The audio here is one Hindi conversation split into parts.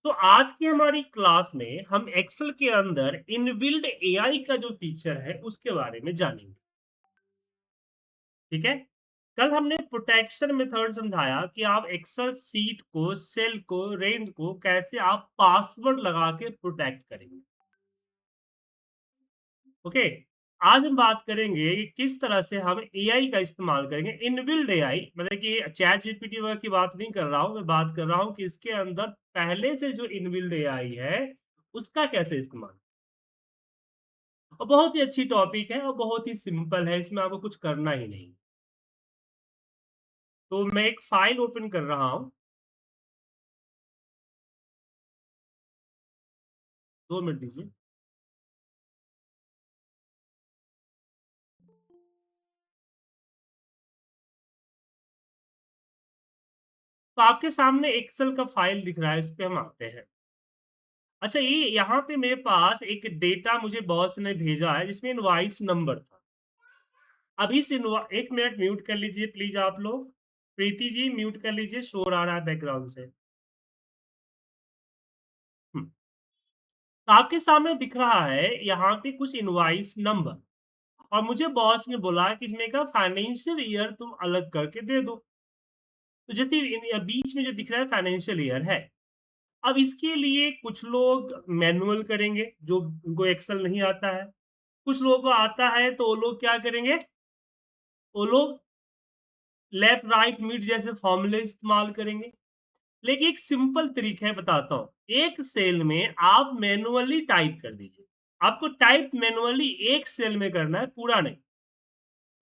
तो आज की हमारी क्लास में हम एक्सेल के अंदर इनबिल्ड एआई का जो फीचर है उसके बारे में जानेंगे। ठीक है। कल हमने प्रोटेक्शन मेथड समझाया कि आप एक्सेल सीट को, सेल को, रेंज को कैसे आप पासवर्ड लगा के प्रोटेक्ट करेंगे। ओके। आज हम बात करेंगे कि किस तरह से हम एआई का इस्तेमाल करेंगे। इनबिल्ड एआई मतलब कि चैट जीपीटी वगैरह की बात नहीं कर रहा हूँ, मैं बात कर रहा हूँ कि इसके अंदर पहले से जो इनबिल्ड एआई है उसका कैसे इस्तेमाल। और बहुत ही अच्छी टॉपिक है और बहुत ही सिंपल है, इसमें आपको कुछ करना ही नहीं। तो मैं एक फ़ाइल ओपन कर रहा हूँ, 2 मिनट दीजिए। तो आपके सामने एक्सेल का फ़ाइल दिख रहा है, इस पे हम आते हैं। अच्छा, ये यहाँ पे मेरे पास एक डेटा मुझे बॉस ने भेजा है जिसमें इनवॉइस नंबर था। अब इस इनवॉ 1 मिनट म्यूट कर लीजिए प्लीज़ आप लोग। प्रीति जी म्यूट कर लीजिए, शोर आ रहा है बैकग्राउंड से। हुँ। तो आपके सामने दिख रहा है यहाँ पे कुछ इनवॉइस नंबर और मुझे बॉस ने बोला कि इसमें का फाइनेंशियल ईयर तुम अलग करके दे दो। तो जैसे बीच में जो दिख रहा है फाइनेंशियल ईयर है। अब इसके लिए कुछ लोग मैनुअल करेंगे, जो उनको एक्सेल नहीं आता है। कुछ लोगों को आता है तो वो लोग क्या करेंगे, वो लोग लेफ्ट, राइट, मिड जैसे फ़ॉर्मूले इस्तेमाल करेंगे। लेकिन एक सिंपल तरीका है बताता हूँ। एक सेल में आप मैनुअली टाइप कर दीजिए। आपको टाइप मैनुअली एक सेल में करना है, पूरा नहीं।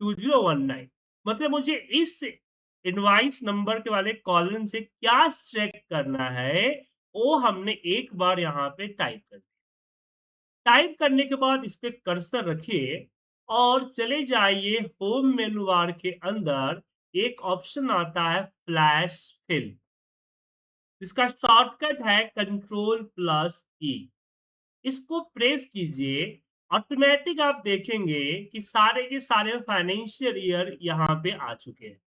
2019 मतलब मुझे इस इनवॉइस नंबर के वाले कॉलम से क्या एक्सट्रैक्ट करना है, वो हमने एक बार यहाँ पे टाइप कर दिया। टाइप करने के बाद इस पे कर्सर रखिए और चले जाइए होम मेनू बार के अंदर। एक ऑप्शन आता है फ्लैश फिल, जिसका शॉर्टकट है कंट्रोल प्लस ई। इसको प्रेस कीजिए, ऑटोमेटिक आप देखेंगे कि सारे के सारे फाइनेंशियल ईयर यहाँ पे आ चुके हैं।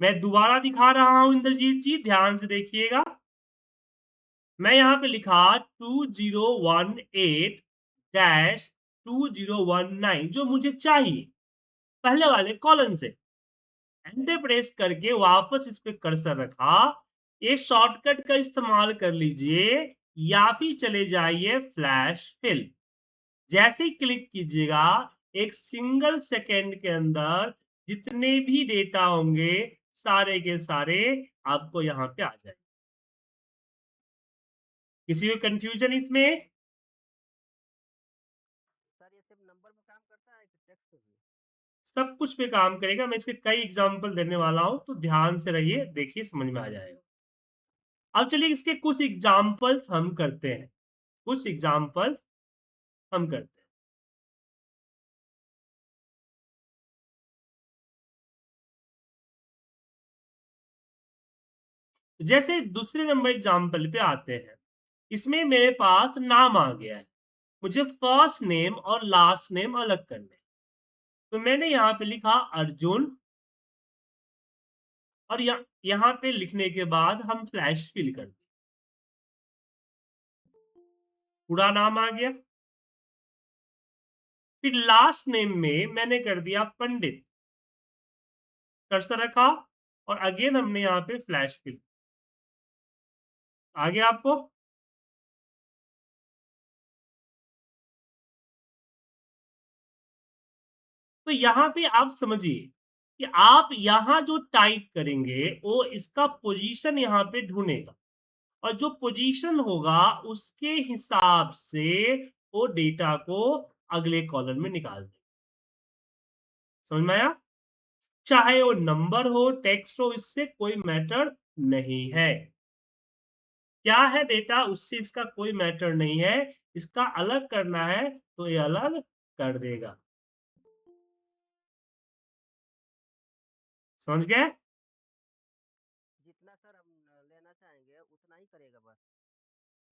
मैं दोबारा दिखा रहा हूँ इंद्रजीत जी, ध्यान से देखिएगा। मैं यहाँ पे लिखा 2018-2019 जो मुझे चाहिए, पहले वाले कॉलम से। एंटर प्रेस करके वापस इस पे कर्सर रखा। ये शॉर्टकट का इस्तेमाल कर लीजिए या फिर चले जाइए फ्लैश फिल। जैसे ही क्लिक कीजिएगा, एक सिंगल सेकंड के अंदर जितने भी डेटा होंगे, सारे के सारे आपको यहाँ पे आ जाएँगे। किसी को कन्फ्यूजन इसमें? सर ये सिर्फ नंबर पे काम करता है कि टेक्स्ट पे भी? सब कुछ पे काम करेगा। मैं इसके कई एग्ज़ाम्पल देने वाला हूँ, तो ध्यान से रहिए, देखिए समझ में आ जाएगा। अब चलिए इसके कुछ एग्ज़ाम्पल्स हम करते हैं। कुछ एग्ज़ाम्पल्स हम करते हैं। जैसे दूसरे नंबर एग्ज़ाम्पल पे आते हैं। इसमें मेरे पास नाम आ गया है। मुझे फर्स्ट नेम और लास्ट नेम अलग करने हैं। तो मैंने यहाँ पे लिखा अर्जुन और यहाँ पे लिखने के बाद हम फ्लैश फिल कर दें। पूरा नाम आ गया। फिर लास्ट नेम में मैंने कर दिया पंडित। कर्सर रखा और अगेन हमने यहाँ पे फ्लैश फिल। आ गया आपको? तो यहाँ पे आप समझिए कि आप यहाँ जो टाइप करेंगे वो इसका पोजीशन यहाँ पे ढूँढेगा और जो पोजीशन होगा उसके हिसाब से वो डेटा को अगले कॉलम में निकाल देगा। समझ में आया? चाहे वो नंबर हो, टेक्स्ट हो, इससे कोई मैटर नहीं है। क्या है डेटा उससे इसका कोई मैटर नहीं है। इसका अलग करना है तो ये अलग कर देगा। समझ गए? जितना सर हम लेना चाहेंगे उतना ही करेगा बस?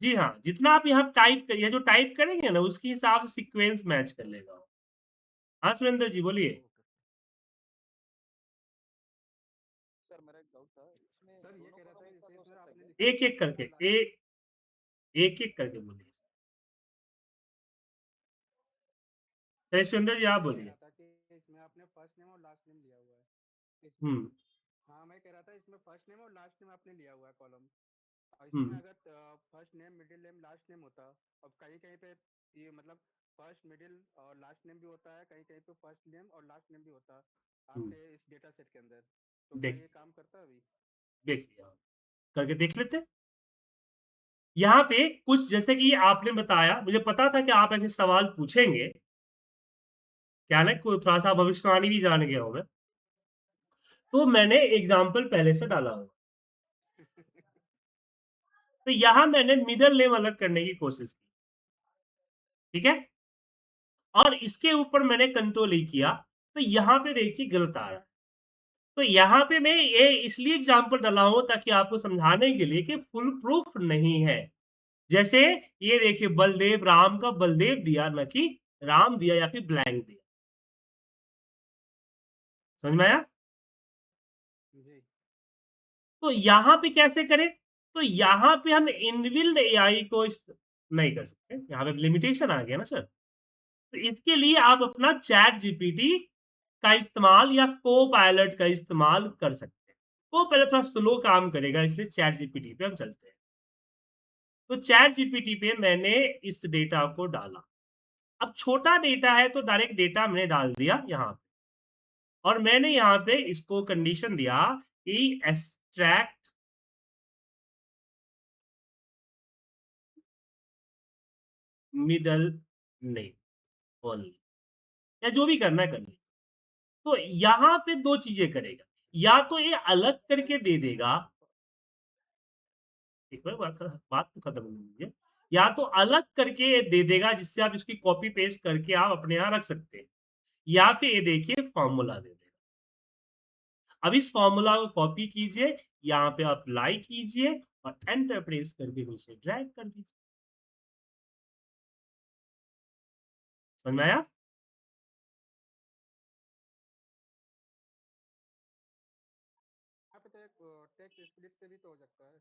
जी हाँ, जितना आप यहाँ टाइप करिए, जो टाइप करेंगे ना उसके हिसाब से सीक्वेंस मैच कर लेगा वो। हाँ, सुरेंद्र जी बोलिए। Okay sir. सर मेरा एक डाउट था इसमें दोनों कॉलम एक साथ हो सकता है क्या? एक-एक करके मतलब लास्ट एक-एक करके बोलिए। जय सुरेंद्र जी आप मैं कह बोलिए। रहा था कि इसमें आपने फर्स्ट नेम और लास्ट नेम लिया हुआ है। इस हुँ, हाँ, मैं कह रहा था इसमें फर्स्ट नेम और लास्ट नेम आपने लिया हुआ है कॉलम। और हुँ, इसमें अगर first name, middle name, last name होता, अब कहीं-कहीं पे ये मतलब फर्स्ट, मिडिल और लास्ट नेम भी होता है, कहीं-कहीं पे फर्स्ट नेम और लास्ट नेम भी होता हुँ। आपके इस डेटा सेट के अंदर। तो क्या देख ये काम करता अभी? देखिए आप, करके देख लेते हैं। यहाँ पे कुछ जैसे कि आपने बताया, मुझे पता था कि आप ऐसे सवाल पूछेंगे, क्या है ना को थोड़ा-सा भविष्यवाणी भी जान गया हूँ मैं। तो मैंने एग्ज़ाम्पल पहले से डाला हुआ है। तो यहाँ मैंने मिडल नेम अलग करने की कोशिश की, ठीक है? और इसके ऊपर मैंने कंट्रोल ई किया, तो यहाँ पे देखिए गलत आ रहा है। तो यहाँ पे मैं ये इसलिए एग्ज़ाम्पल डाला हूँ ताकि आपको समझाने के लिए कि फुल प्रूफ नहीं है। जैसे ये देखिए बलदेव राम का बलदेव दिया ना कि राम दिया या फिर ब्लैंक दिया। समझ में आया? जी। तो यहाँ पे कैसे करें? तो यहाँ पे हम इनबिल्ट एआई को नहीं कर सकते। यहाँ पे लिमिटेशन आ गया ना सर। तो इसके लिए आप अपना चैट जीपीटी का इस्तेमाल या को-पायलट का इस्तेमाल कर सकते हैं। को-पायलट थोड़ा स्लो काम करेगा इसलिए चैट जीपीटी पे हम चलते हैं। तो चैट जीपीटी पे मैंने इस डेटा को डाला। अब छोटा डेटा है तो डायरेक्ट डेटा मैंने डाल दिया यहाँ पे और मैंने यहाँ पे इसको कंडीशन दिया कि एक्सट्रैक्ट मिडल नेम ओनली या जो भी करना है कर लीजिए। तो यहाँ पे 2 चीज़ें करेगा, या तो ये अलग सर करके दे इसमें देगा। एक बार बात तो खत्म होने दीजिए। या तो अलग करके दे देगा जिससे आप इसकी कॉपी पेस्ट करके आप अपने यहाँ रख सकते हैं, या फिर ये देखिए फ़ॉर्मूला दे देगा। अब इस फ़ॉर्मूला को कॉपी कीजिए, यहाँ पे अप्लाई कीजिए और एंटर प्रेस करके नीचे ड्रैग कर दीजिए। समझ में आया? यहाँ पे तो एक टेक्स्ट स्प्लिट से भी तो हो सकता है।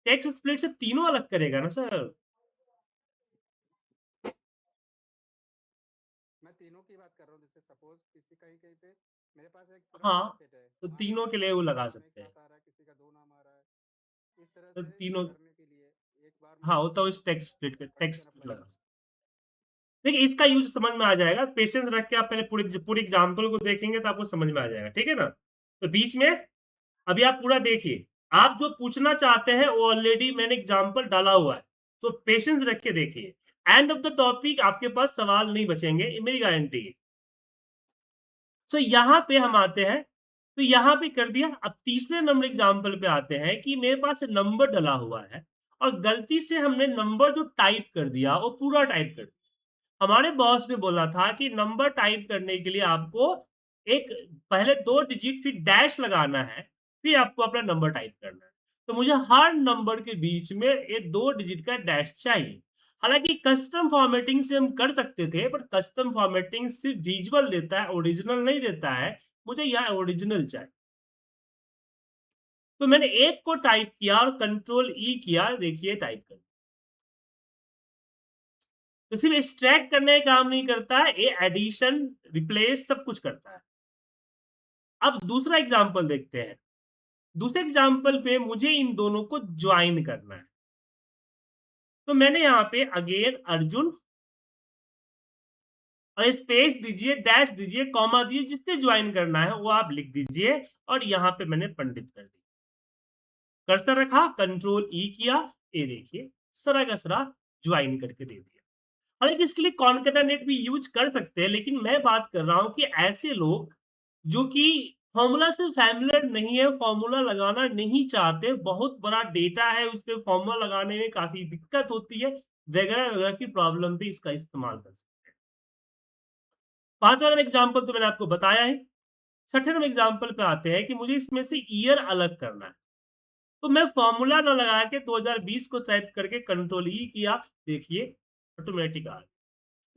टेक्स्ट स्प्लिट से तीनों अलग करेगा ना सर। मैं तीनों की बात कर रहा हूँ, जैसे सपोज किसी कहीं-कहीं पे मेरे पास एक पूरा डेटा हाँ, सेट है। तो मान लो तीनों के किसी लिए का वो एक लगा नाम एक सकते हैं। साथ आ रहा है, किसी का 2 नाम आ रहा है। इस तरह तो से तीनों करने के लिए एक बार में हाँ, वो तो इस text split text condition split apply लगा कर। सकते हैं। देखिए इसका यूज़ समझ में आ जाएगा, पेशेंस रख के आप पहले पूरी एग्ज़ाम्पल को देखेंगे तो आपको समझ में आ जाएगा, ठीक है ना? तो बीच में अभी आप पूरा देखिए, आप जो पूछना चाहते हैं वो ऑलरेडी मैंने एग्ज़ाम्पल डाला हुआ है, तो पेशेंस रख के देखिए। एंड ऑफ द टॉपिक आपके पास सवाल नहीं बचेंगे, ये मेरी गारंटी है। सो यहाँ पे हम आते हैं, तो यहाँ पे कर दिया। अब तीसरे नंबर एग्ज़ाम्पल पे आते हैं कि मेरे पास नंबर डला हुआ है और गलती से हमने नंबर जो टाइप कर दिया, वो पूरा टाइप कर दिया। हमारे बॉस ने बोला था कि नंबर टाइप करने के लिए आपको एक पहले 2 डिजिट फिर डैश लगाना है, फिर आपको अपना नंबर टाइप करना है। तो मुझे हर नंबर के बीच में ये 2 डिजिट का डैश चाहिए। हालाँकि कस्टम फॉर्मेटिंग से हम कर सकते थे, बट कस्टम फॉर्मेटिंग सिर्फ़ विज़ुअल देता है, ओरिजिनल नहीं देता है। मुझे यहाँ ओरिजिनल चाहिए। तो मैंने एक को टाइप किया और कंट्रोल ई किया, देखिए टाइप कर। तो सिर्फ़ एक्सट्रैक्ट करने का काम नहीं करता है, ये एडिशन, रिप्लेस सब कुछ करता है। अब दूसरा एग्ज़ाम्पल देखते हैं। दूसरे एग्ज़ाम्पल पे मुझे इन दोनों को जॉइन करना है। तो मैंने यहाँ पे अगेन अर्जुन और स्पेस दीजिए, डैश दीजिए, कॉमा दीजिए, जिससे जॉइन करना है वो आप लिख दीजिए और यहाँ पे मैंने पंडित कर दिया। कर्सर रखा, कंट्रोल ई किया, ये देखिए सरा का सरा जॉइन करके दे दिया। हालाँकि इसके लिए कॉनकैटेनेट भी यूज़ कर सकते हैं, लेकिन मैं बात कर रहा हूँ कि ऐसे लोग जो कि फ़ॉर्मूला से फ़ैमिलियर नहीं है, फ़ॉर्मूला लगाना नहीं चाहते, बहुत बड़ा डेटा है, उसपे फ़ॉर्मूला लगाने में काफ़ी दिक्कत होती है, वगैरह-वगैरह की प्रॉब्लम पे इसका इस्तेमाल कर सकते हैं। 5वां नंबर एग्ज़ाम्पल तो मैंने आपको बताया ही। छठे नंबर एग्ज़ाम्पल पे आते हैं कि मुझे इसमें से ईयर अलग करना है। तो मैं फ़ॉर्मूला ना लगा के 2020 को टाइप करके कंट्रोल ई किया, देखिए ऑटोमैटिक आ गया।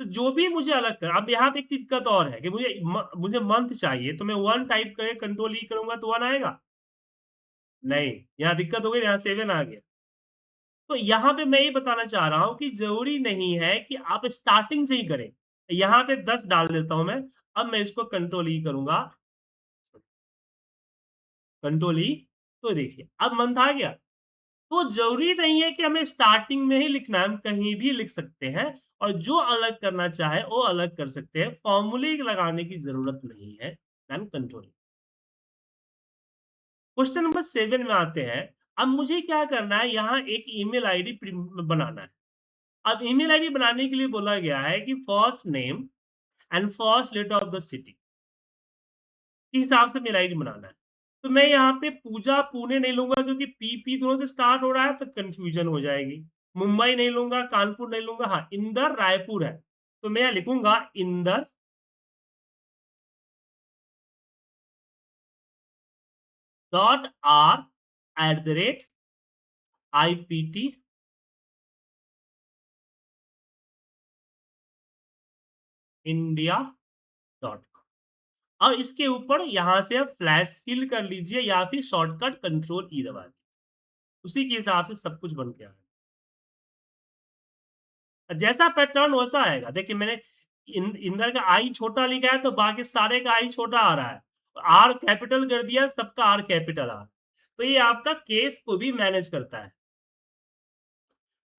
तो जो भी मुझे अलग कर अब यहाँ पे एक दिक्कत और है कि मुझे मंथ चाहिए, तो मैं 1 टाइप करके कंट्रोल ई करूँगा तो 1 आएगा? नहीं, यहाँ दिक्कत हो गई, यहाँ 7 आ गया। तो यहाँ पे मैं ये बताना चाह रहा हूँ कि ज़रूरी नहीं है कि आप स्टार्टिंग से ही करें। यहाँ पे 10 डाल देता हूँ मैं, अब मैं इसको कंट्रोल ई करूँगा, कंट्रोल ई, तो देखिए, अब मंथ आ गया। तो ज़रूरी नहीं है कि हमें स्टार्टिंग में ही लिखना है, हम कहीं भी लिख सकते हैं और जो अलग करना चाहे, वो अलग कर सकते हैं। फ़ॉर्मूले लगाने की ज़रूरत नहीं है, देन कंट्रोल। क्वेश्चन नंबर 7 में आते हैं। अब मुझे क्या करना है, यहाँ एक ईमेल आईडी बनाना है। अब ईमेल आईडी बनाने के लिए बोला गया है कि first name and first letter of the city के हिसाब से मेल आईडी बनाना है। तो मैं यहाँ पे पूजा पुणे नहीं लूँगा क्योंकि पी दोनों से स्टार्ट हो रहा है तो कन्फ्यूज़न हो जाएगी। मुंबई नहीं लूँगा, कानपुर नहीं लूँगा, हाँ, इंदर, रायपुर है। तो मैं यहाँ लिखूँगा Inder dot are at the rate IPT India dot com. और इसके ऊपर यहाँ से आप फ्लैश फिल कर लीजिए या फिर शॉर्टकट कंट्रोल ई दबा दीजिए। उसी के हिसाब से सब कुछ बन के आएगा। जैसा पैटर्न वैसा आएगा। देखिए मैंने इंदर का आई छोटा लिखा है तो बाकी सारे का आई छोटा आ रहा है। आर कैपिटल कर दिया, सबका आर कैपिटल आ रहा है। तो ये आपका केस को भी मैनेज करता है।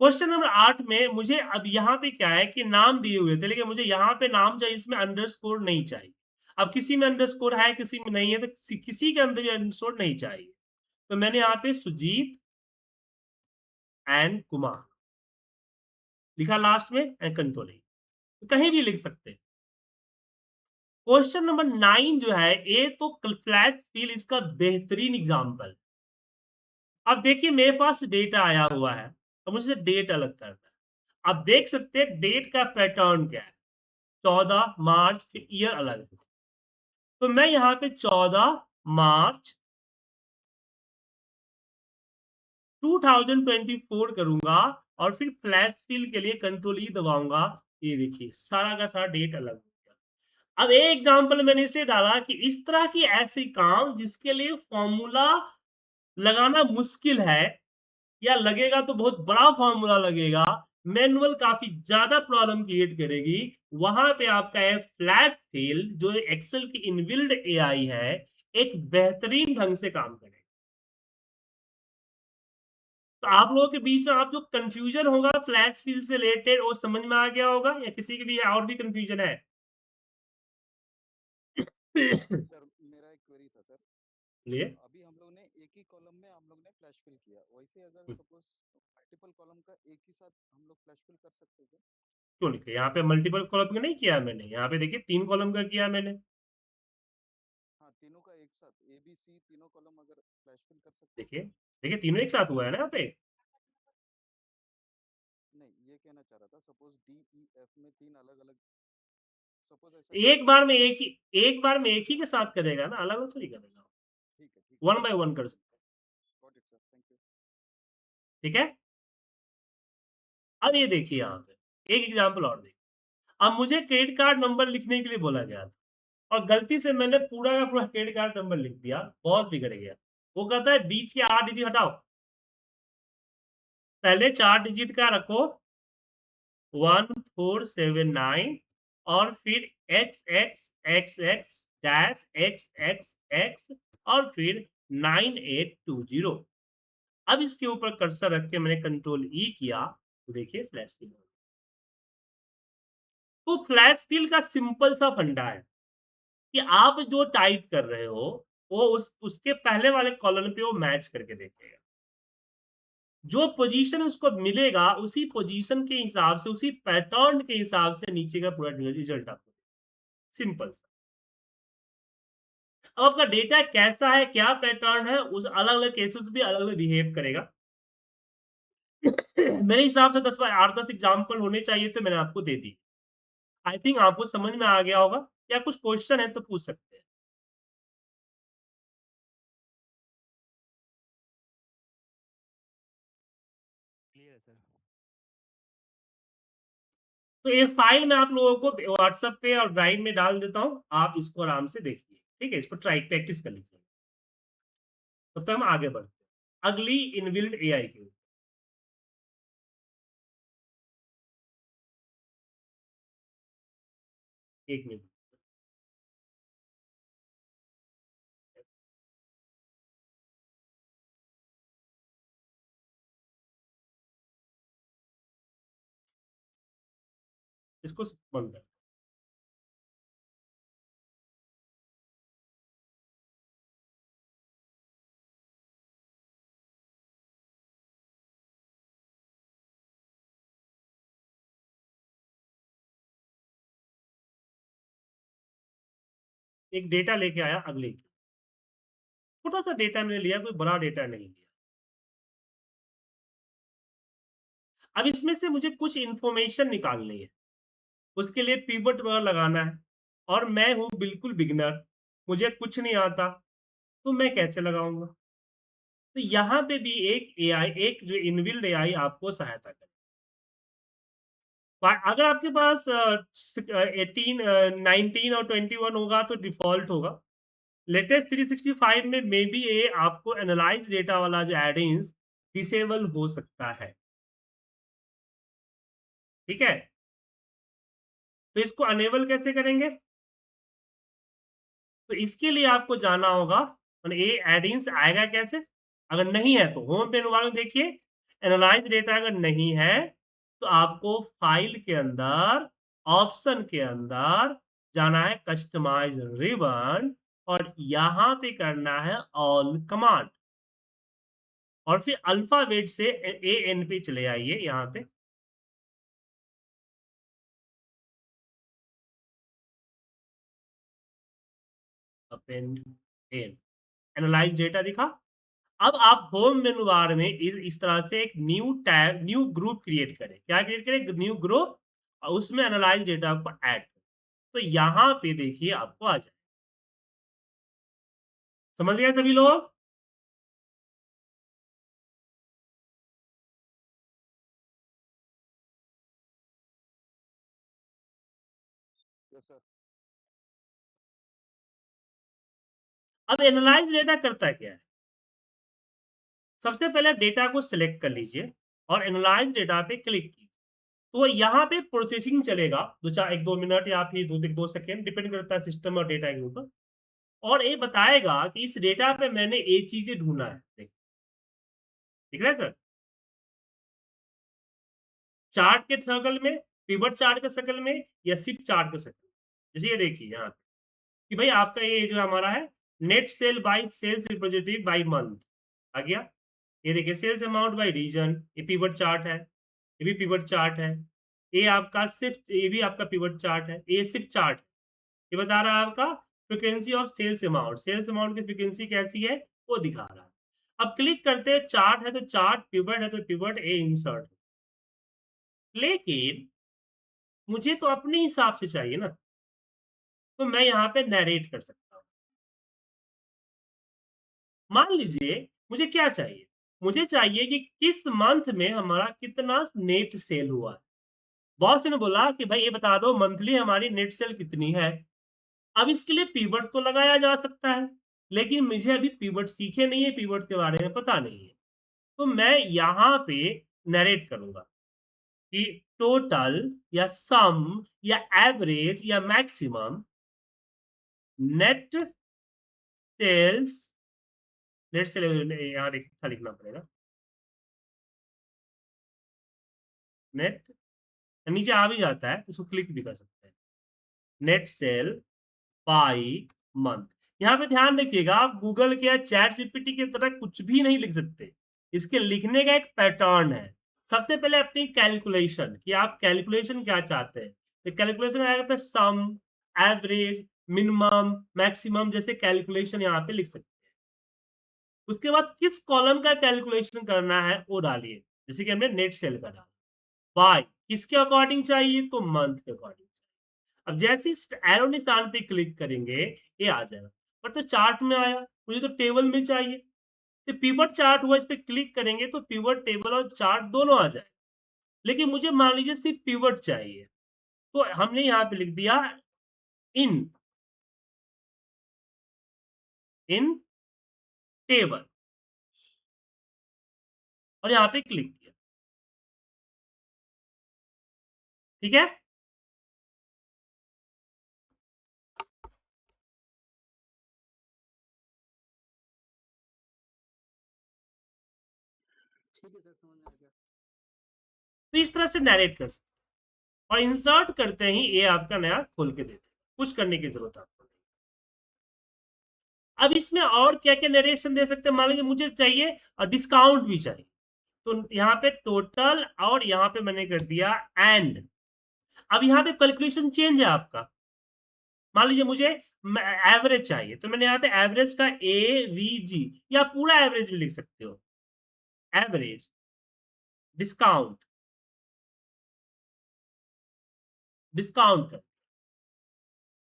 क्वेश्चन नंबर 8 में मुझे अब यहाँ पे क्या है कि नाम दिए हुए थे, लेकिन मुझे यहाँ पे नाम चाहिए, इसमें अंडरस्कोर नहीं चाहिए। अब किसी में अंडरस्कोर है, किसी में नहीं है, तो किसी के अंदर भी अंडरस्कोर नहीं चाहिए। तो मैंने यहाँ पे सुजीत एंड कुमार लिखा लास्ट में एंड कंट्रोल कहीं भी लिख सकते हैं। क्वेश्चन नंबर 9 जो है, ये तो फ्लैश फिल इसका बेहतरीन एग्जांपल। अब देखिए मेरे पास डेटा आया हुआ है, अब मुझे डेट अलग करना है। आप देख सकते हैं डेट का पैटर्न क्या है, 14 मार्च, फिर ईयर अलग है। तो मैं यहाँ पे 14 मार्च 2024 करूँगा और फिर फ्लैश फिल के लिए कंट्रोल ई दबाऊँगा। ये देखिए सारा का सारा डेट अलग हो गया। अब एक एग्जांपल मैंने इसलिए डाला कि इस तरह की ऐसी काम जिसके लिए फॉर्मूला लगाना मुश्किल है या लगेगा तो बहुत बड़ा फॉर्मूला लगेगा, मैनुअल काफ़ी ज़्यादा प्रॉब्लम क्रिएट करेगी, वहाँ पे आपका ये फ्लैश सेल जो एक्सेल की इनबिल्ट एआई है, एक बेहतरीन ढंग से काम करेगा। तो आप लोगों के बीच में आप जो कन्फ्यूज़न होगा फ्लैश सेल से रिलेटेड वो समझ में आ गया होगा या किसी के भी और भी कन्फ्यूज़न है? सर मेरा एक क्वेरी था सर। लिए अभी हम लोग ने एक ही कॉलम में हम लोग ने फ्लैश फिल किया, वैसे अगर हुँ, सपोज मल्टीपल कॉलम का एक ही साथ हम लोग फ्लैश फिल कर सकते हैं क्या? क्यों नहीं किया? यहाँ पे मल्टीपल कॉलम का नहीं किया मैंने, यहाँ पे देखिए 3 कॉलम का किया मैंने। हाँ, तीनों का एक साथ ए बी सी तीनों कॉलम अगर फ्लैश फिल कर सकते हैं देखिए, क्या? देखिए तीनों एक साथ हुआ है ना यहाँ पे। नहीं, ये कहना चाह रहा था सपोज डी ई एफ में तीन अलग अलग, सपोज ऐसा किया एक तो बार में एक बार में एक ही के साथ करेगा ना, अलग-अलग थोड़ी करेगा। ठीक है वन सर, बाय वन कर सकते हैं, got it sir, thank you. ठीक है? अब ये देखिए यहाँ पे, एक एग्ज़ाम्पल और देखिए। अब मुझे क्रेडिट कार्ड नंबर लिखने के लिए बोला गया था और गलती से मैंने पूरा का पूरा क्रेडिट कार्ड नंबर लिख दिया, बॉस बिगड़ गया। वो कहता है बीच के 8 डिजिट हटाओ, पहले 4 डिजिट का रखो 1479 और फिर XX, XX डैश XXX और फिर 9820। अब इसके ऊपर कर्सर रख के मैंने कंट्रोल ई किया, तो देखिए फ्लैश फिल हो गया। तो फ्लैश फिल का सिंपल सा फंडा है कि आप जो टाइप कर रहे हो, वो उसके पहले वाले कॉलम पे वो मैच करके देखेगा। जो पोज़ीशन उसको मिलेगा, उसी पोज़ीशन के हिसाब से, उसी पैटर्न के हिसाब से नीचे का पूरा रिज़ल्ट आपको सिंपल सा। अब आपका डेटा कैसा है, क्या पैटर्न है, उस अलग-अलग केसेस में भी अलग-अलग बिहेव करेगा। मेरे हिसाब से 10 8-10 एग्ज़ाम्पल होने चाहिए थे, मैंने आपको दे दी। आई थिंक आपको समझ में आ गया होगा या कुछ क्वेश्चन है तो पूछ सकते हैं। क्लियर है सर। तो ये फाइल मैं आप लोगों को व्हाट्सएप पे और ड्राइव में डाल देता हूँ, आप इसको आराम से देखिए, ठीक है? इसको ट्राई प्रैक्टिस कर लीजिए। तब तक हम आगे बढ़ते हैं। अगली इनबिल्ट एआई की। 1 मिनट। इसको बंद कर। एक डेटा लेके आया अगले की। छोटा-सा डेटा मैंने लिया, कोई बड़ा डेटा नहीं लिया। अब इसमें से मुझे कुछ इन्फॉर्मेशन निकालनी है। उसके लिए पिवट वगैरह लगाना है और मैं हूँ बिल्कुल बिगिनर, मुझे कुछ नहीं आता, तो मैं कैसे लगाऊँगा? तो यहाँ पे भी एक एआई, एक जो इनबिल्ट एआई आपको सहायता करे। अगर आपके पास 19 और 21 होगा तो डिफ़ॉल्ट होगा। लेटेस्ट 365 में मेबी ये आपको एनालाइज़ डेटा वाला जो एड-इन्स डिसेबल हो सकता है, ठीक है? तो इसको अनेबल कैसे करेंगे? तो इसके लिए आपको जाना होगा और ये एड-इन्स आएगा कैसे? अगर नहीं है तो होम मेनू बार में देखिए, एनालाइज़ डेटा अगर नहीं है, तो आपको फ़ाइल के अंदर, ऑप्शन के अंदर जाना है कस्टमाइज़ रिबन और यहाँ पे करना है ऑल कमांड और फिर अल्फ़ाबेट से एएन पे चले आइए यहाँ पे। अपेंड एन, एनालाइज़ डेटा दिखा। अब आप होम मेनू बार में इस तरह से एक new tab, new group create करें। क्या क्रिएट करें? न्यू ग्रुप और उसमें एनालाइज़ डेटा को ऐड करें। तो यहाँ पे देखिए आपको आ जाए। समझ गए सभी लोग? Yes sir. अब एनालाइज़ डेटा करता क्या है? सबसे पहले डेटा को सिलेक्ट कर लीजिए और एनालाइज़ डेटा पे क्लिक कीजिए। तो यहाँ पे प्रोसेसिंग चलेगा, 1-2 मिनट या फिर 2 सेकंड, डिपेंड करता है सिस्टम और डेटा के ऊपर। और ये बताएगा कि इस डेटा पे मैंने ये चीज़ें ढूँढा है। देखिए, ठीक है सर? चार्ट के सर्कल में, पिवट चार्ट के सर्कल में या सिर्फ चार्ट के सर्कल में। जैसे ये देखिए यहाँ पे कि भाई आपका ये जो हमारा है, net sale by sales representative by month आ गया। ये देखिए सेल्स अमाउंट बाय रीजन, ये पिवट चार्ट है, ये भी पिवट चार्ट है। ये आपका सिर्फ, ये भी आपका पिवट चार्ट है, ये सिर्फ चार्ट है। ये बता रहा है आपका फ्रीक्वेंसी ऑफ सेल्स अमाउंट की फ्रीक्वेंसी कैसी है, वो दिखा रहा है। अब क्लिक करते हैं, चार्ट है तो चार्ट, पिवट है तो पिवट, ए इंसर्ट। लेकिन मुझे तो अपने हिसाब से चाहिए ना, तो मैं यहाँ पे नैरेट कर सकता हूँ। मान लीजिए मुझे क्या चाहिए? मुझे चाहिए कि किस मंथ में हमारा कितना नेट सेल हुआ है। बॉस ने बोला कि भाई ये बता दो मंथली हमारी नेट सेल कितनी है। अब इसके लिए पिवट तो लगाया जा सकता है, लेकिन मुझे अभी पिवट सीखे नहीं है, पिवट के बारे में पता नहीं है। तो मैं यहाँ पे नैरेट करूँगा कि टोटल या सम या एवरेज या maximum net sales, net sale यहाँ लिखना पड़ेगा। नेट नीचे आ भी जाता है, इसको क्लिक भी कर सकते हैं। Net sale by month. यहाँ पे ध्यान रखिएगा, आप गूगल के या चैट जीपीटी की तरह कुछ भी नहीं लिख सकते। इसके लिखने का एक पैटर्न है। सबसे पहले अपनी कैलकुलेशन, कि आप कैलकुलेशन क्या चाहते हैं। तो कैलकुलेशन आएगा पे सम, एवरेज, मिनिमम, मैक्सिमम जैसे कैलकुलेशन यहाँ पे लिख सकते हैं। उसके बाद किस कॉलम का कैलकुलेशन करना है वो डालिए। जैसे कि हमने नेट सेल का डाला। बाय किसके अकॉर्डिंग चाहिए? तो मंथ के अकॉर्डिंग। अब जैसे इस एरो निशान पे क्लिक करेंगे, ये आ जाएगा। पर तो चार्ट में आया, मुझे तो टेबल में चाहिए। तो पिवट चार्ट हुआ, इस पे क्लिक करेंगे तो पिवट टेबल और चार्ट दोनों आ जाए। लेकिन मुझे मान लीजिए सिर्फ पिवट चाहिए, तो हमने यहाँ पे लिख दिया इन इन टेबल। और यहाँ पे क्लिक किया। ठीक है? ठीक है सर, समझ में आ गया। तो इस तरह से नैरेट कर सकते हैं, और इंसर्ट करते ही ये आपका नया खोल के दे देगा। कुछ करने की ज़रूरत आपको नहीं। अब इसमें और क्या-क्या नरेशन दे सकते हैं, मान लीजिए मुझे चाहिए डिस्काउंट भी चाहिए। तो यहाँ पे टोटल और यहाँ पे मैंने कर दिया एंड। अब यहाँ पे कैलकुलेशन चेंज है आपका। मान लीजिए मुझे एवरेज चाहिए, तो मैंने यहाँ पे एवरेज का एवीजी या पूरा एवरेज भी लिख सकते हो। Average, discount, discount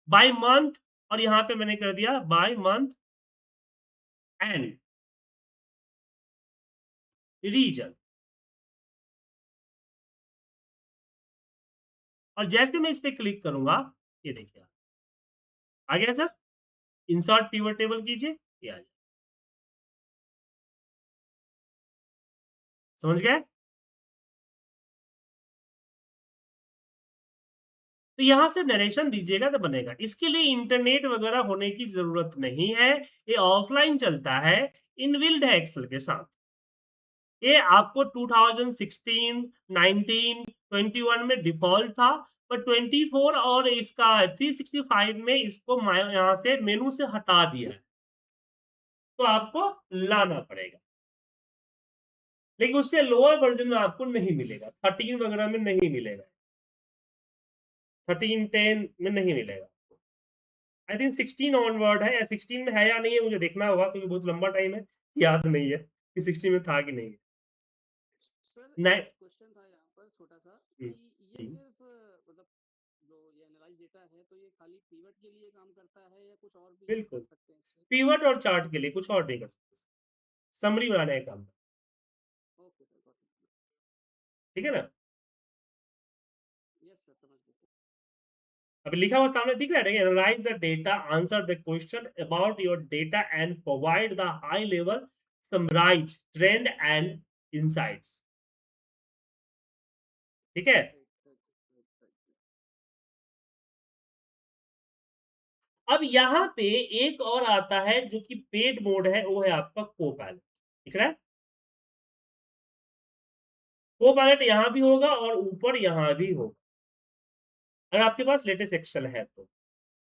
by month, और यहाँ पे मैंने कर दिया बाय मंथ एंड रीजन। और जैसे मैं इस पे क्लिक करूँगा, ये देखिए आ गया सर। इंसर्ट पिवट टेबल कीजिए, ये आ जाए। समझ गए? तो यहाँ से नरेशन दीजिएगा तो बनेगा। इसके लिए इंटरनेट वगैरह होने की ज़रूरत नहीं है, ये ऑफ़लाइन चलता है, इनबिल्ट है एक्सेल के साथ। ये आपको 2016, 19, 21 में डिफ़ॉल्ट था, पर 24 और इसका 365 में इसको यहाँ से मेनू से हटा दिया है, तो आपको लाना पड़ेगा। लेकिन उससे लोअर वर्ज़न में आपको नहीं मिलेगा, 13 वगैरह में नहीं मिलेगा, 13, 10 में नहीं मिलेगा। आई थिंक 16 ऑनवर्ड है, या 16 में है या नहीं है मुझे देखना होगा, क्योंकि बहुत लंबा टाइम है, याद नहीं है कि 16 में था कि नहीं। सर नहीं। एक क्वेश्चन था यहाँ पर छोटा सा, हुँ, कि ये हुँ, सिर्फ मतलब जो ये एनालाइज डेटा है तो ये खाली पीवट के लिए काम करता है या कुछ और भी हम बिल्कुल। कर सकते हैं इससे? पिवट और चार्ट के लिए, कुछ और नहीं कर सकते। समरी बनाने का काम, ओके सर, गॉट इट। ठीक है ना? यस सर, समझ गए सर। अभी लिखा हुआ सामने दिख रहा है, analyse the data, answer the question about your data and provide the high level summarise trend and insights. ठीक है? Right right right right. अब यहाँ पे एक और आता है जो कि पेड मोड है, वो है आपका कोपायलट। दिख रहा है? कोपायलट यहाँ भी होगा और ऊपर यहाँ भी होगा, अगर आपके पास लेटेस्ट एक्सेल है तो।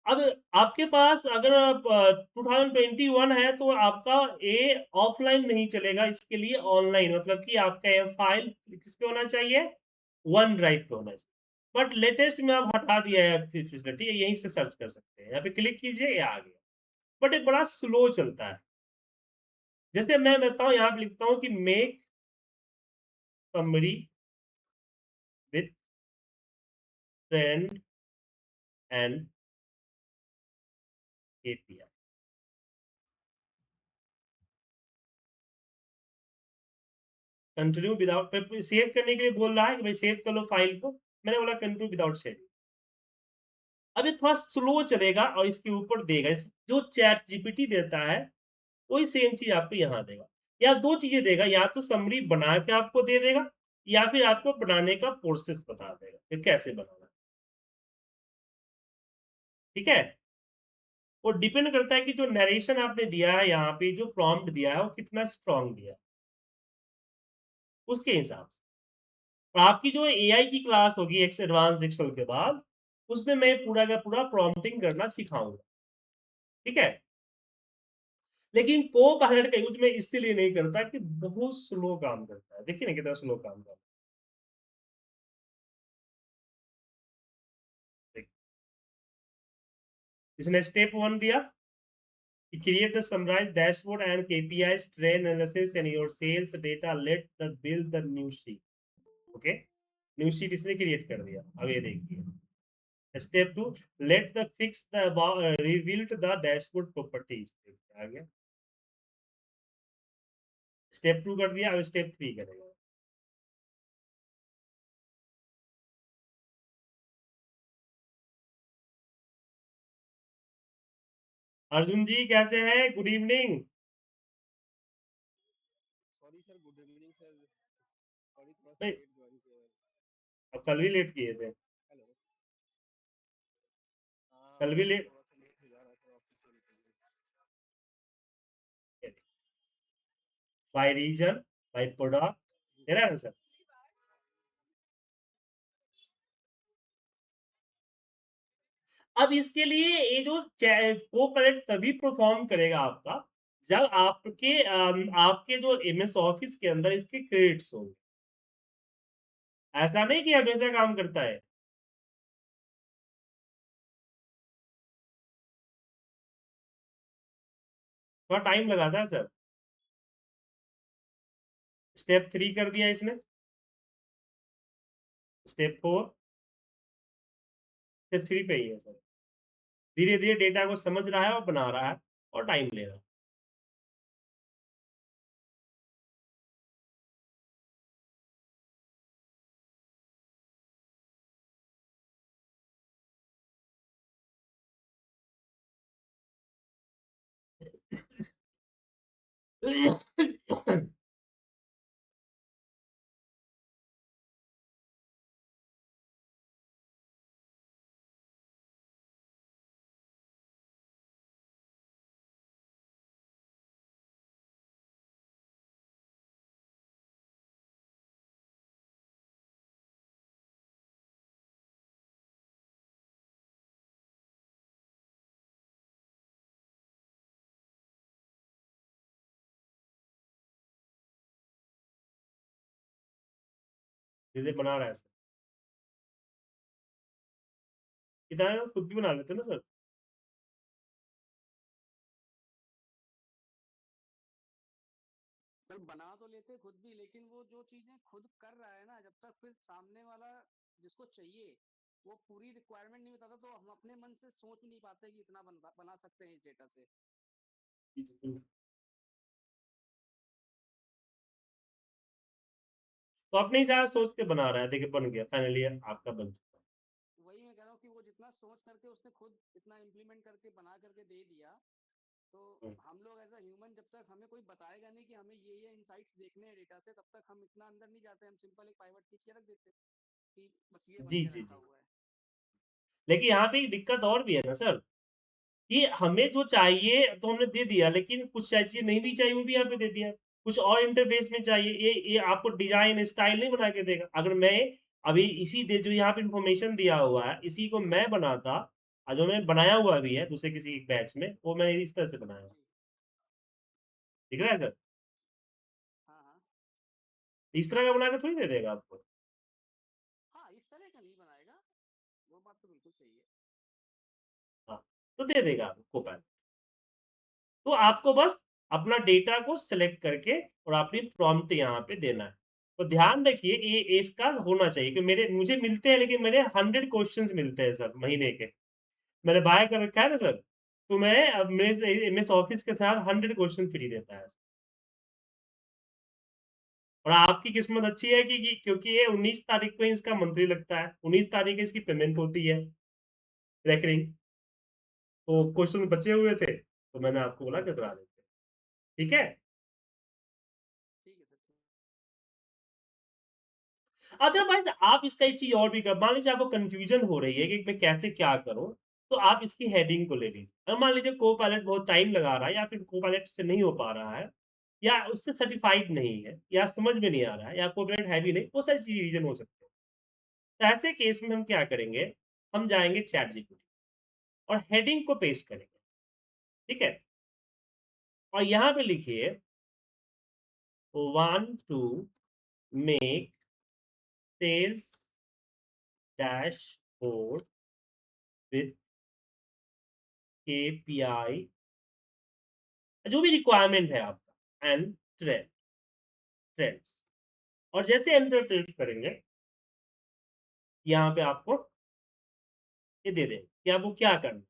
अब आपके पास अगर 2021 है तो आपका ये ऑफलाइन नहीं चलेगा, इसके लिए ऑनलाइन, मतलब कि आपका ये फाइल किस पे होना चाहिए? वन ड्राइव पे होना चाहिए। बट लेटेस्ट में अब हटा दिया है फैसिलिटी, यहीं से सर्च कर सकते हैं। यहाँ पे क्लिक कीजिए, ये आ गया। बट ये बड़ा स्लो चलता है। जैसे मैं बताऊँ, यहाँ पे लिखता हूँ कि make summary with trend and API. Continue without save करने के लिए बोल रहा है कि भाई सेव कर लो फाइल को। मैंने बोला कंटिन्यू विदाउट सेविंग। अब ये थोड़ा स्लो चलेगा और इसके ऊपर देगा जो चैट जीपीटी देता है, वही सेम चीज़ आपको यहाँ देगा। या 2 चीज़ें देगा, या तो समरी बना के आपको दे देगा, या फिर आपको बनाने का प्रोसेस बता देगा कि कैसे बनाना है। ठीक है? वो डिपेंड करता है कि जो नरेशन आपने दिया है यहाँ पे, जो प्रॉम्प्ट दिया है, वो कितना स्ट्रॉन्ग दिया है, उसके हिसाब से। तो आपकी जो एआई की क्लास होगी एक्स एडवांस एक्सेल के बाद, उसमें मैं पूरा का पूरा प्रॉम्प्टिंग करना सिखाऊँगा। ठीक है? लेकिन को-पायलट का यूज़ मैं इसीलिए नहीं करता कि बहुत स्लो काम करता है। देखिए ना कितना स्लो काम करता है। देखिए, इसने स्टेप 1 दिया कि create the summarized dashboard and KPIs, trend analysis and your sales data, let the build the new sheet. Okay? New sheet इसने क्रिएट कर दिया। अब ये देखिए। Step 2, let the fix the rebuild the dashboard properties. देखिए आ गया। स्टेप 2 कर दिया, अब स्टेप 3 करेगा। अर्जुन जी कैसे हैं? Good evening. Sorry sir, good evening sir, sorry, थोड़ा सा नहीं, लेट ज्वाइन किया है। अब कल भी लेट किए थे। हेलो। हाँ, कल भी लेट थोड़ा सा लेट हो जा रहा था ऑफिस से निकलने। बाय रीजन, बाय प्रोडक्ट, जी दे सर। रहा है ना सर? अब इसके लिए ये जो को-पैलेट तभी परफ़ॉर्म करेगा आपका, जब आपके जो एमएस ऑफिस के अंदर इसके क्रेडिट्स होंगे। ऐसा नहीं कि हमेशा काम करता है। थोड़ा टाइम लगाता है सर। स्टेप 3 कर दिया इसने, स्टेप 4, स्टेप 3 पे ही है सर। धीरे-धीरे डेटा को समझ रहा है और बना रहा है और टाइम ले रहा है। धीरे बना रहा है सर। कितना खुद भी बना लेते हैं ना सर। सर बना तो लेते खुद भी, लेकिन वो जो चीजें खुद कर रहा है ना, जब तक फिर सामने वाला जिसको चाहिए वो पूरी रिक्वायरमेंट नहीं बताता, तो हम अपने मन से सोच नहीं पाते कि इतना बना सकते हैं इस डेटा से। जी, जी। तो अपने हिसाब से सोच के बना रहा है, देखिए बन गया फाइनली आपका बन चुका है। वही मैं कह रहा हूँ कि वो जितना सोच करके उसने खुद इतना इम्प्लीमेंट करके बना करके दे दिया, तो हुँ। हम लोग एज अ ह्यूमन जब तक हमें कोई बताएगा नहीं कि हमें ये इनसाइट्स देखने हैं डेटा से, तब तक हम इतना अंदर नहीं जाते, हम सिंपल एक पाइवट खींच के रख देते हैं कि बस ये बन जी, के जी, रखा जी। हुआ है। लेकिन यहाँ पे एक दिक्कत और भी है ना सर, कि हमें जो चाहिए तो हमने दे दिया, लेकिन कुछ चीज़ें नहीं भी चाहिए वो भी यहाँ पे दे दिया। कुछ और इंटरफ़ेस में चाहिए, ये आपको डिज़ाइन स्टाइल नहीं बना के देगा। अगर मैं अभी इसी डे जो यहाँ पे इन्फॉर्मेशन दिया हुआ है, इसी को मैं बनाता जो मैंने बनाया हुआ भी है दूसरे किसी बैच में, वो मैंने इस तरह से बनाया है। जी। दिख रहा है सर? हाँ हाँ। इस तरह का बना के थोड़ी दे देगा आपको। हाँ, इस तरह का नहीं बनाएगा, वो बात तो बिल्कुल सही है। हाँ, तो दे देगा आपको पैन। तो आपको बस अपना डेटा को सेलेक्ट करके और अपनी प्रॉम्प्ट यहाँ पे देना है। तो ध्यान रखिए ये इसका होना चाहिए कि मेरे मुझे मिलते हैं, लेकिन मेरे 100 क्वेश्चन्स मिलते हैं सर महीने के। मैंने बाय कर रखा है ना सर, तो मैं अब मेरे से एमएस ऑफिस के साथ 100 क्वेश्चन फ्री देता है। और आपकी किस्मत अच्छी है कि क्योंकि ये 19 तारीख को ही इसका मंथली लगता है, 19 तारीख को इसकी पेमेंट होती है, रेकरिंग। तो क्वेश्चन बचे हुए थे, तो मैंने आपको बोला कि करा देते हैं। ठीक है? ठीक है सर, ठीक। अदरवाइज़ आप इसका एक चीज़ और भी कर मान लीजिए आपको कन्फ्यूज़न हो रही है कि मैं कैसे क्या करूँ? तो आप इसकी हेडिंग को ले लीजिए। अब मान लीजिए को-पायलट बहुत टाइम लगा रहा है या फिर को-पायलट से नहीं हो पा रहा है या उससे सर्टिफ़ाइड नहीं है या समझ में नहीं आ रहा है या को-पायलट है भी नहीं, बहुत सारी चीज़ रीज़न हो सकते हैं। तो ऐसे केस में हम क्या करेंगे, हम जाएँगे चैटजीपीटी और हेडिंग को पेस्ट करेंगे, ठीक है? और यहाँ पे लिखिए want to make sales dashboard with KPI जो भी रिक्वायरमेंट है आपका एंड ट्रेंड्स और जैसे एंटर प्रेस करेंगे, यहाँ पे आपको ये दे दें कि आपको क्या करना है।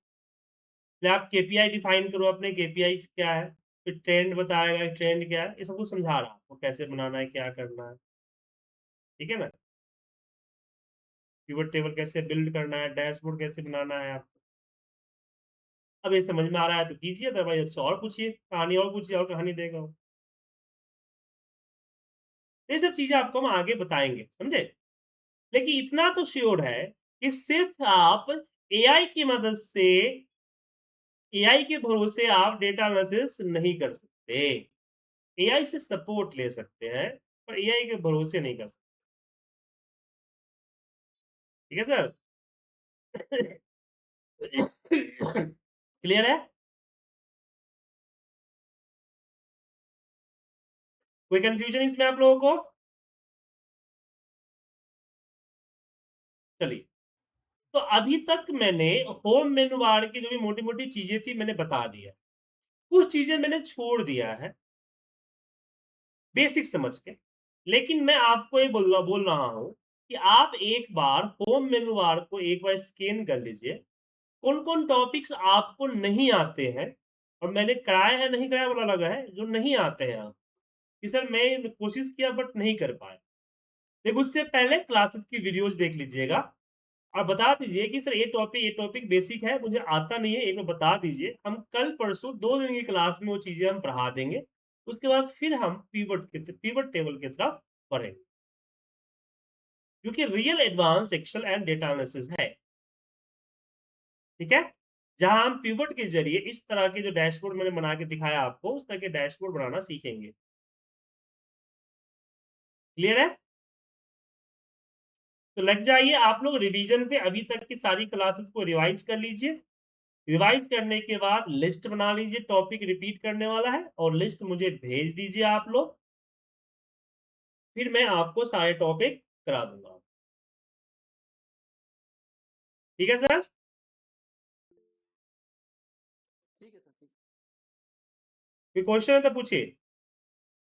पहले आप केपीआई डिफाइन करो अपने केपीआई क्या है, फिर ट्रेंड बताएगा ट्रेंड क्या है, ये सब कुछ समझा रहा है आपको कैसे बनाना है, क्या करना है, ठीक है ना? पिवट टेबल कैसे बिल्ड करना है, डैशबोर्ड कैसे बनाना है आपको। अब ये समझ में आ रहा है तो कीजिए, अदरवाइज़ उससे और पूछिए, कहानी और पूछिए और कहानी देगा वो। ये सब चीज़ें आपको हम आगे बताएँगे, समझे? लेकिन इतना तो श्योर है कि सिर्फ़ आप एआई की मदद से एआई के भरोसे आप डेटा एनालिसिस नहीं कर सकते। एआई से सपोर्ट ले सकते हैं, पर एआई के भरोसे नहीं कर सकते। ठीक है सर? क्लियर है? कोई कन्फ्यूजन इसमें आप लोगों को? चलिए, तो अभी तक मैंने होम मेनू बार की जो भी मोटी-मोटी चीज़ें थी मैंने बता दिया। कुछ चीज़ें मैंने छोड़ दिया है, बेसिक समझ के। लेकिन मैं आपको ये बोल रहा हूँ कि आप एक बार होम मेनू बार को एक बार स्कैन कर लीजिए। कौन-कौन टॉपिक्स आपको नहीं आते हैं और मैंने कराया है, नहीं कराया वाला अलग है, जो नहीं आते हैं आप, कि सर मैं कोशिश किया बट नहीं कर पाया। देखिए उससे पहले क्लासेस की वीडियोज़ देख लीजिएगा। आप बता दीजिए कि सर ये टॉपिक बेसिक है, मुझे आता नहीं है, एक बार बता दीजिए। हम कल-परसों 2 दिन की क्लास में वो चीज़ें हम पढ़ा देंगे। उसके बाद फिर हम पिवट टेबल की तरफ बढ़ेंगे, जो कि real advance Excel and data analysis है, ठीक है? जहाँ हम पिवट के ज़रिए इस तरह के जो डैशबोर्ड मैंने बना के दिखाया आपको, उस तरह के डैशबोर्ड बनाना सीखेंगे। क्लियर है? तो लग जाइए आप लोग रिवीजन पे अभी तक की सारी क्लासेस को रिवाइज़ कर लीजिए। रिवाइज़ करने के बाद लिस्ट बना लीजिए, टॉपिक रिपीट करने वाला है और लिस्ट मुझे भेज दीजिए आप लोग, फिर मैं आपको सारे टॉपिक करा दूँगा। ठीक है सर? ठीक है सर, ठीक। कोई क्वेश्चन है तो पूछिए?